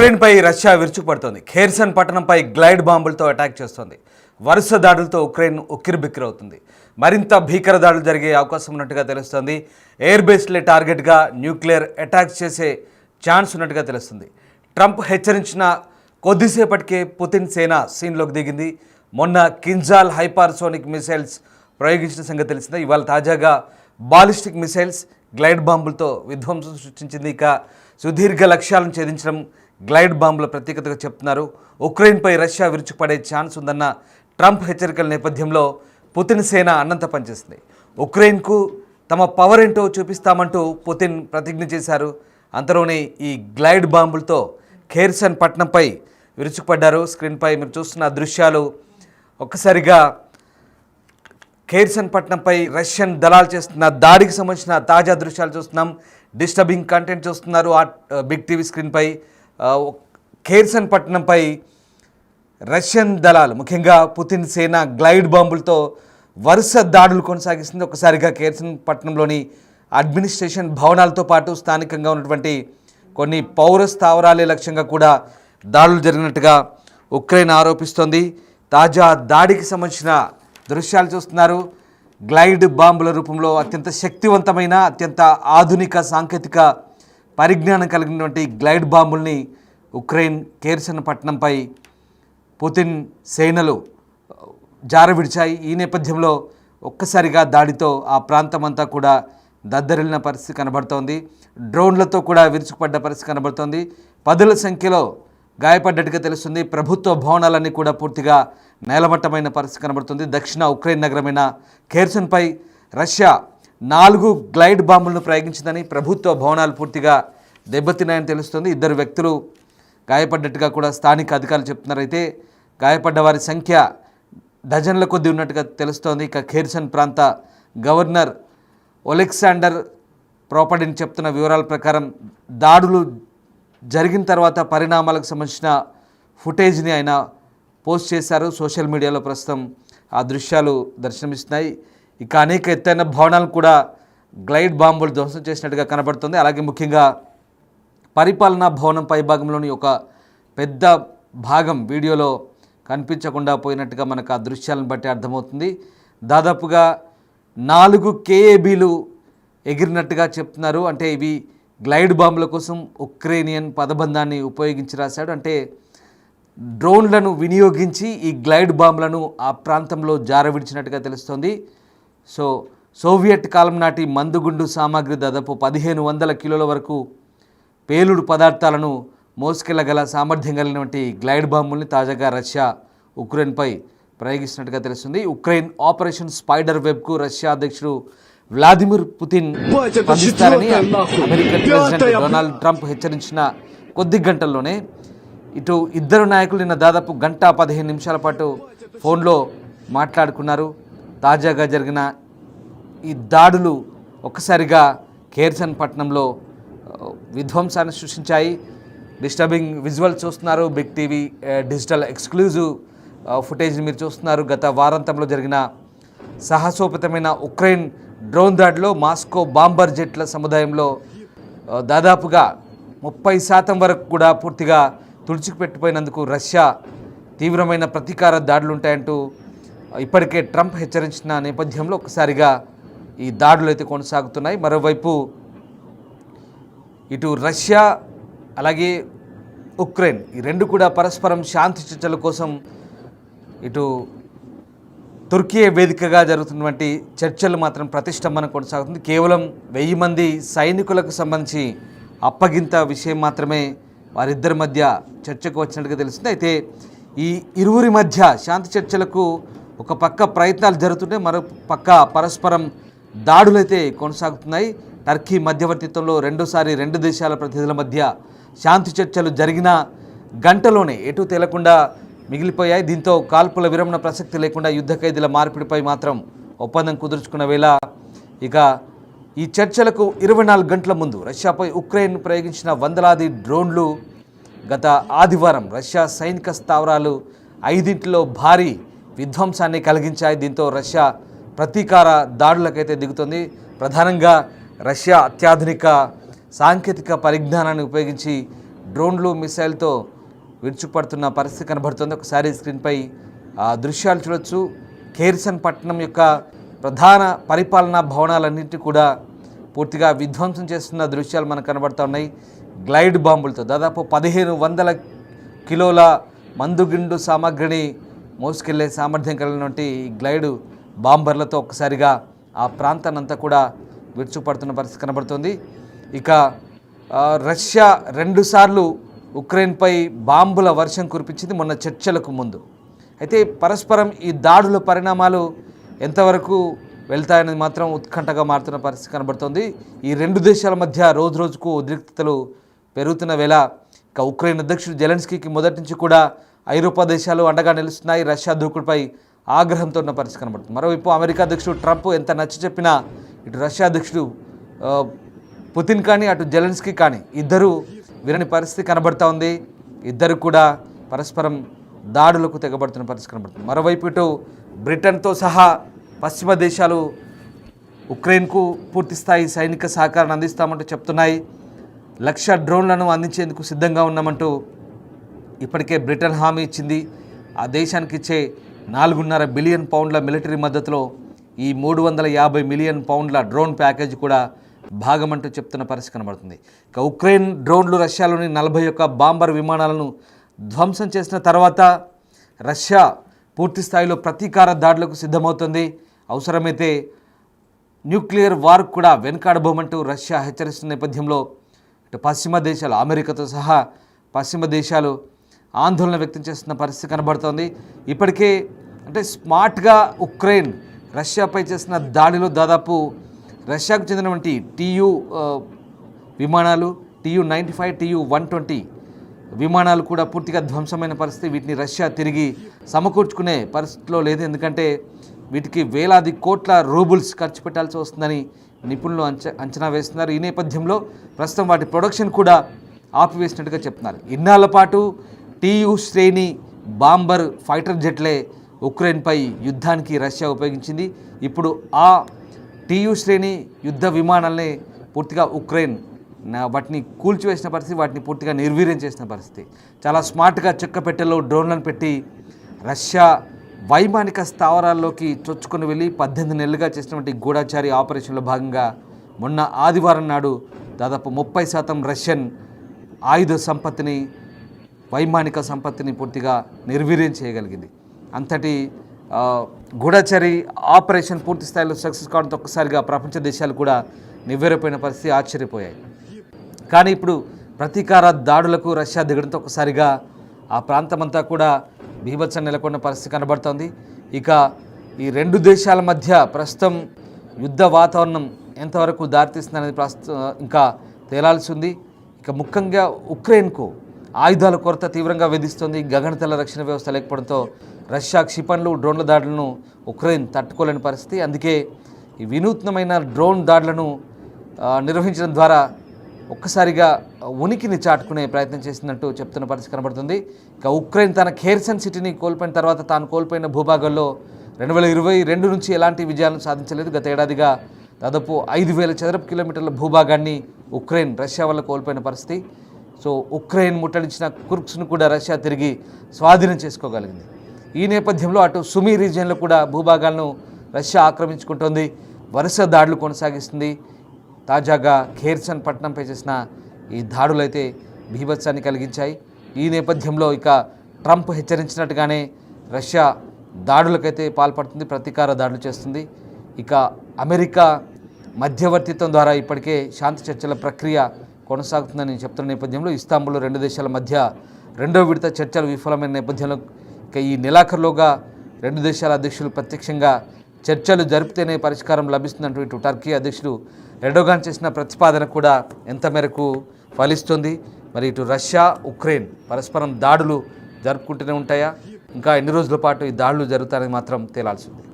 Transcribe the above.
ఉక్రెయిన్పై Russia విరుచుకుపడుతోంది. Kherson పట్టణంపై glide బాంబులతో attack చేస్తోంది. వరుస దాడులతో ఉక్రెయిన్ ఉక్కిరిబిక్కిరవుతుంది. మరింత భీకర దాడులు జరిగే అవకాశం ఉన్నట్టుగా తెలుస్తోంది. ఎయిర్ బేస్లే టార్గెట్గా న్యూక్లియర్ అటాక్స్ చేసే ఛాన్స్ ఉన్నట్టుగా తెలుస్తుంది. ట్రంప్ హెచ్చరించిన కొద్దిసేపటికే పుతిన్ సేన సీన్లోకి దిగింది. మొన్న కింజాల్ హైపర్సోనిక్ మిసైల్స్ ప్రయోగించిన సంగతి తెలిసిందే. ఇవాళ తాజాగా బాలిస్టిక్ మిసైల్స్ గ్లైడ్ బాంబులతో విధ్వంసం సృష్టించింది. ఇక సుదీర్ఘ లక్ష్యాలను ఛేదించడం గ్లైడ్ బాంబుల ప్రత్యేకతగా చెప్తున్నారు. ఉక్రెయిన్పై రష్యా విరుచుకుపడే ఛాన్స్ ఉందన్న ట్రంప్ హెచ్చరికల నేపథ్యంలో పుతిన్ సేన అన్నంత పనిచేసింది. ఉక్రెయిన్కు తమ పవర్ ఏంటో చూపిస్తామంటూ పుతిన్ ప్రతిజ్ఞ చేశారు. అంతలోనే ఈ గ్లైడ్ బాంబులతో ఖేర్సన్ పట్టణంపై విరుచుకుపడ్డారు. స్క్రీన్పై మీరు చూస్తున్న దృశ్యాలు ఒక్కసారిగా ఖేర్సన్ పట్టణంపై రష్యన్ దళాలు చేస్తున్న దాడికి సంబంధించిన తాజా దృశ్యాలు చూస్తున్నాం. డిస్టర్బింగ్ కంటెంట్ చూస్తున్నారు బిగ్ టీవీ స్క్రీన్పై. ఖేర్సన్ పట్టణంపై రష్యన్ దళాలు ముఖ్యంగా పుతిన్ సేన గ్లైడ్ బాంబులతో వరుస దాడులు కొనసాగిస్తుంది. ఒకసారిగా ఖేర్సన్ పట్టణంలోని అడ్మినిస్ట్రేషన్ భవనాలతో పాటు స్థానికంగా ఉన్నటువంటి కొన్ని పౌర స్థావరాలే లక్ష్యంగా కూడా దాడులు జరిగినట్టుగా ఉక్రెయిన్ ఆరోపిస్తోంది. తాజా దాడికి సంబంధించిన దృశ్యాలు చూస్తున్నారు. గ్లైడ్ బాంబుల రూపంలో అత్యంత శక్తివంతమైన అత్యంత ఆధునిక సాంకేతిక పరిజ్ఞానం కలిగినటువంటి గ్లైడ్ బాంబుల్ని ఉక్రెయిన్ ఖేర్సన్ పట్టణంపై పుతిన్ సేనలు జారవిడిచాయి. ఈ నేపథ్యంలో ఒక్కసారిగా దాడితో ఆ ప్రాంతమంతా కూడా దద్దరిల్లిన పరిస్థితి కనబడుతోంది. డ్రోన్లతో కూడా విరుచుకుపడ్డ పరిస్థితి కనబడుతోంది. పదుల సంఖ్యలో గాయపడ్డట్టుగా తెలుస్తుంది. ప్రభుత్వ భవనాలన్నీ కూడా పూర్తిగా నేలమట్టమైన పరిస్థితి కనబడుతుంది. దక్షిణ ఉక్రెయిన్ నగరమైన ఖేర్సన్పై రష్యా 4 గ్లైడ్ బాంబులను ప్రయోగించిందని, ప్రభుత్వ భవనాలు పూర్తిగా దెబ్బతిన్నాయని తెలుస్తుంది. 2 వ్యక్తులు గాయపడ్డట్టుగా కూడా స్థానిక అధికారులు చెప్తున్నారు. అయితే గాయపడ్డ వారి సంఖ్య డజన్ల కొద్దీ ఉన్నట్టుగా తెలుస్తోంది. ఇక ఖేర్సన్ ప్రాంత గవర్నర్ ఒలెక్సాండర్ ప్రోపడిన్ చెప్తున్న వివరాల ప్రకారం దాడులు జరిగిన తర్వాత పరిణామాలకు సంబంధించిన ఫుటేజ్ని ఆయన పోస్ట్ చేశారు. సోషల్ మీడియాలో ప్రస్తుతం ఆ దృశ్యాలు దర్శనమిస్తున్నాయి. ఇక అనేక ఎత్తైన భవనాలను కూడా గ్లైడ్ బాంబులు ధ్వంసం చేసినట్టుగా కనబడుతుంది. అలాగే ముఖ్యంగా పరిపాలనా భవనం పైభాగంలోని ఒక పెద్ద భాగం వీడియోలో కనిపించకుండా పోయినట్టుగా మనకు ఆ దృశ్యాలను బట్టి అర్థమవుతుంది. దాదాపుగా 4 KABలు ఎగిరినట్టుగా చెప్తున్నారు. అంటే ఇవి గ్లైడ్ బాంబుల కోసం ఉక్రేనియన్ పదబంధాన్ని ఉపయోగించి రాశాడు. అంటే డ్రోన్లను వినియోగించి ఈ గ్లైడ్ బాంబులను ఆ ప్రాంతంలో జారవిడిచినట్టుగా తెలుస్తోంది. సోవియట్ కాలం నాటి మందుగుండు సామాగ్రి దాదాపు 1500 కిలోల వరకు పేలుడు పదార్థాలను మోసుకెళ్లగల సామర్థ్యం కలిగినటువంటి గ్లైడ్ బాంబుల్ని తాజాగా రష్యా ఉక్రెయిన్పై ప్రయోగిస్తున్నట్టుగా తెలుస్తుంది. ఉక్రెయిన్ ఆపరేషన్ స్పైడర్ వెబ్కు రష్యా అధ్యక్షుడు వ్లాదిమిర్ పుతిన్ స్పందిస్తారని అమెరికన్ ప్రెసిడెంట్ డొనాల్డ్ ట్రంప్ హెచ్చరించిన కొద్ది గంటల్లోనే ఇటు ఇద్దరు నాయకులు నిన్న దాదాపు 1:15 నిమిషాల పాటు ఫోన్లో మాట్లాడుకున్నారు. తాజాగా జరిగిన ఈ దాడులు ఒక్కసారిగా ఖేర్సన్ పట్టణంలో విధ్వంసాన్ని సృష్టించాయి. డిస్టర్బింగ్ విజువల్ చూస్తున్నారు. బిగ్ టీవీ డిజిటల్ ఎక్స్క్లూజివ్ ఫుటేజ్ని మీరు చూస్తున్నారు. గత వారాంతంలో జరిగిన సాహసోపేతమైన ఉక్రెయిన్ డ్రోన్ దాడిలో మాస్కో బాంబర్ జెట్ల సముదాయంలో దాదాపుగా 30% వరకు కూడా పూర్తిగా తుడిచిపెట్టిపోయినందుకు రష్యా తీవ్రమైన ప్రతీకార దాడులు ఉంటాయంటూ ఇప్పటికే ట్రంప్ హెచ్చరించిన నేపథ్యంలో ఒక్కసారిగా ఈ దాడులు అయితే కొనసాగుతున్నాయి. మరోవైపు ఇటు రష్యా అలాగే ఉక్రెయిన్ ఈ రెండు కూడా పరస్పరం శాంతి చర్చల కోసం ఇటు తుర్కీ వేదికగా జరుగుతున్నటువంటి చర్చలు మాత్రం ప్రతిష్టంభన కొనసాగుతుంది. కేవలం 1000 మంది సైనికులకు సంబంధించి అప్పగింత విషయం మాత్రమే వారిద్దరి మధ్య చర్చకు వచ్చినట్టుగా తెలుస్తుంది. అయితే ఈ ఇరువురి మధ్య శాంతి చర్చలకు ఒక పక్క ప్రయత్నాలు జరుగుతుంటే మరో పక్క పరస్పరం దాడులైతే కొనసాగుతున్నాయి. టర్కీ మధ్యవర్తిత్వంలో రెండోసారి 2 దేశాల ప్రతినిధుల మధ్య శాంతి చర్చలు జరిగిన గంటలోనే ఎటు తేలకుండా మిగిలిపోయాయి. దీంతో కాల్పుల విరమణ ప్రసక్తి లేకుండా యుద్ధ ఖైదీల మార్పిడిపై మాత్రం ఒప్పందం కుదుర్చుకున్న వేళ ఇక ఈ చర్చలకు 24 గంటల ముందు రష్యాపై ఉక్రెయిన్ ప్రయోగించిన వందలాది డ్రోన్లు గత ఆదివారం రష్యా సైనిక స్థావరాలు 5 భారీ విధ్వంసాన్ని కలిగించాయి. దీంతో రష్యా ప్రతీకార దాడులకైతే దిగుతుంది. ప్రధానంగా రష్యా అత్యాధునిక సాంకేతిక పరిజ్ఞానాన్ని ఉపయోగించి డ్రోన్లు మిసైల్తో విరుచుకుపడుతున్న పరిస్థితి కనబడుతుంది. ఒకసారి స్క్రీన్పై దృశ్యాలు చూడొచ్చు. ఖేర్సన్ పట్టణం యొక్క ప్రధాన పరిపాలనా భవనాలన్నింటినీ కూడా పూర్తిగా విధ్వంసం చేస్తున్న దృశ్యాలు మనకు కనబడుతూ ఉన్నాయి. గ్లైడ్ బాంబులతో దాదాపు 1500 కిలోల మందుగిండు సామాగ్రిని మోసుకెళ్లే సామర్థ్యం కలిగినటువంటి గ్లైడ్ బాంబర్లతో ఒక్కసారిగా ఆ ప్రాంతాన్ని అంతా కూడా విరుచుకుపడుతున్న పరిస్థితి కనబడుతుంది. ఇక రష్యా 2 సార్లు ఉక్రెయిన్పై బాంబుల వర్షం కురిపించింది మొన్న చర్చలకు ముందు. అయితే పరస్పరం ఈ దాడుల పరిణామాలు ఎంతవరకు వెళ్తాయనేది మాత్రం ఉత్కంఠగా మారుతున్న పరిస్థితి కనబడుతుంది. ఈ 2 దేశాల మధ్య రోజు రోజుకు ఉద్రిక్తతలు పెరుగుతున్న వేళ ఇక ఉక్రెయిన్ అధ్యక్షుడు జెలెన్స్కీకి మొదటి నుంచి కూడా ఐరోపా దేశాలు అండగా నిలుస్తున్నాయి. రష్యా దూకుడుపై ఆగ్రహంతో ఉన్న పరిస్థితి కనబడుతుంది. మరోవైపు అమెరికా అధ్యక్షుడు ట్రంప్ ఎంత నచ్చ చెప్పినా ఇటు రష్యా అధ్యక్షుడు పుతిన్ కానీ అటు జెలెన్స్కీ కానీ ఇద్దరు వినని పరిస్థితి కనబడుతూ ఉంది. ఇద్దరు కూడా పరస్పరం దాడులకు తెగబడుతున్న పరిస్థితి కనబడుతుంది. మరోవైపు ఇటు బ్రిటన్తో సహా పశ్చిమ దేశాలు ఉక్రెయిన్కు పూర్తిస్థాయి సైనిక సహకారాన్ని అందిస్తామంటూ చెప్తున్నాయి. 1,00,000 డ్రోన్లను అందించేందుకు సిద్ధంగా ఉన్నామంటూ ఇప్పటికే బ్రిటన్ హామీ ఇచ్చింది. ఆ దేశానికి ఇచ్చే 4.5 బిలియన్ పౌండ్ల మిలిటరీ మద్దతులో ఈ 350 మిలియన్ పౌండ్ల డ్రోన్ ప్యాకేజ్ కూడా భాగమంటూ చెప్తున్న పరిస్థితి కనబడుతుంది. ఇక ఉక్రెయిన్ డ్రోన్లు రష్యాలోని 41 బాంబర్ విమానాలను ధ్వంసం చేసిన తర్వాత రష్యా పూర్తి స్థాయిలో ప్రతీకార దాడులకు సిద్ధమవుతుంది. అవసరమైతే న్యూక్లియర్ వార్ కూడా వెనుకాడబోమంటూ రష్యా హెచ్చరిస్తున్న నేపథ్యంలో ఇటు పశ్చిమ దేశాలు అమెరికాతో సహా పశ్చిమ దేశాలు ఆందోళన వ్యక్తం చేస్తున్న పరిస్థితి కనబడుతోంది. ఇప్పటికే అంటే స్మార్ట్గా ఉక్రెయిన్ రష్యాపై చేసిన దాడిలో దాదాపు రష్యాకు చెందినటువంటి TU విమానాలు TU-95 TU-120 విమానాలు కూడా పూర్తిగా ధ్వంసమైన పరిస్థితి. వీటిని రష్యా తిరిగి సమకూర్చుకునే పరిస్థితిలో లేదు. ఎందుకంటే వీటికి వేలాది కోట్ల రూబుల్స్ ఖర్చు పెట్టాల్సి వస్తుందని నిపుణులు అంచనా వేస్తున్నారు. ఈ నేపథ్యంలో ప్రస్తుతం వాటి ప్రొడక్షన్ కూడా ఆపివేసినట్టుగా చెప్తున్నారు. ఇన్నాళ్ల పాటు TU శ్రేణి బాంబర్ ఫైటర్ జెట్లే ఉక్రెయిన్పై యుద్ధానికి రష్యా ఉపయోగించింది. ఇప్పుడు ఆ TU శ్రేణి యుద్ధ విమానాలనే పూర్తిగా ఉక్రెయిన్ వాటిని కూల్చివేసిన పరిస్థితి, వాటిని పూర్తిగా నిర్వీర్యం చేసిన పరిస్థితి. చాలా స్మార్ట్గా చెక్కపెట్టెలో డ్రోన్లను పెట్టి రష్యా వైమానిక స్థావరాల్లోకి చొచ్చుకొని వెళ్ళి 18 నెలలుగా చేసినటువంటి గూఢచారి ఆపరేషన్లో భాగంగా మొన్న ఆదివారం నాడు దాదాపు 30% రష్యన్ ఆయుధ సంపత్తిని వైమానిక సంపత్తిని పూర్తిగా నిర్వీర్యం చేయగలిగింది. అంతటి గూఢచారి ఆపరేషన్ పూర్తి స్థాయిలో సక్సెస్ కావడంతో ఒక్కసారిగా ప్రపంచ దేశాలు కూడా నివ్వెరపోయిన పరిస్థితి, ఆశ్చర్యపోయాయి. కానీ ఇప్పుడు ప్రతీకార దాడులకు రష్యా దిగడంతో ఒక్కసారిగా ఆ ప్రాంతమంతా కూడా బీభత్సం నెలకొన్న పరిస్థితి కనబడుతోంది. ఇక ఈ 2 దేశాల మధ్య ప్రస్తుతం యుద్ధ వాతావరణం ఎంతవరకు దారితీస్తుందనేది ఇంకా తేలాల్సి ఉంది. ఇక ముఖ్యంగా ఉక్రెయిన్కు ఆయుధాల కొరత తీవ్రంగా వేధిస్తుంది. గగనతల రక్షణ వ్యవస్థ లేకపోవడంతో రష్యా క్షిపణులు డ్రోన్ల దాడులను ఉక్రెయిన్ తట్టుకోలేని పరిస్థితి. అందుకే ఈ వినూత్నమైన డ్రోన్ దాడులను నిర్వహించడం ద్వారా ఒక్కసారిగా ఉనికిని చాటుకునే ప్రయత్నం చేసినట్టు చెప్తున్న పరిస్థితి కనబడుతుంది. ఇక ఉక్రెయిన్ తన ఖేర్సన్ సిటీని కోల్పోయిన తర్వాత తాను కోల్పోయిన భూభాగాల్లో 2022 నుంచి ఎలాంటి విజయాలను సాధించలేదు. గత ఏడాదిగా దాదాపు 5,000 చదరపు కిలోమీటర్ల భూభాగాన్ని ఉక్రెయిన్ రష్యా వల్ల కోల్పోయిన పరిస్థితి. సో ఉక్రెయిన్ ముట్టడించిన కుర్స్ను కూడా రష్యా తిరిగి స్వాధీనం చేసుకోగలిగింది. ఈ నేపథ్యంలో అటు సుమీ రీజియన్లో కూడా భూభాగాలను రష్యా ఆక్రమించుకుంటోంది, వరుస దాడులు కొనసాగిస్తుంది. తాజాగా ఖేర్సన్ పట్టణంపై చేసిన ఈ దాడులు అయితే బీభత్సాన్ని కలిగించాయి. ఈ నేపథ్యంలో ఇక ట్రంప్ హెచ్చరించినట్టుగానే రష్యా దాడులకైతే పాల్పడుతుంది, ప్రతీకార దాడులు చేస్తుంది. ఇక అమెరికా మధ్యవర్తిత్వం ద్వారా ఇప్పటికే శాంతి చర్చల ప్రక్రియ కొనసాగుతుందని చెప్తున్న నేపథ్యంలో ఇస్తాంబుల్లో 2 దేశాల మధ్య 2వ విడత చర్చలు విఫలమైన నేపథ్యంలో ఇక ఈ నెలాఖరులోగా 2 దేశాల అధ్యక్షులు ప్రత్యక్షంగా చర్చలు జరిపితేనే పరిష్కారం లభిస్తుందంటూ ఇటు టర్కీ అధ్యక్షుడు ఎర్డోగాన్ చేసిన ప్రతిపాదన కూడా ఎంత మేరకు ఫలిస్తుంది? మరి ఇటు రష్యా ఉక్రెయిన్ పరస్పరం దాడులు జరుపుకుంటూనే ఉంటాయా? ఇంకా ఎన్ని రోజుల పాటు ఈ దాడులు జరుగుతాయని మాత్రం తేలాల్సి ఉంది.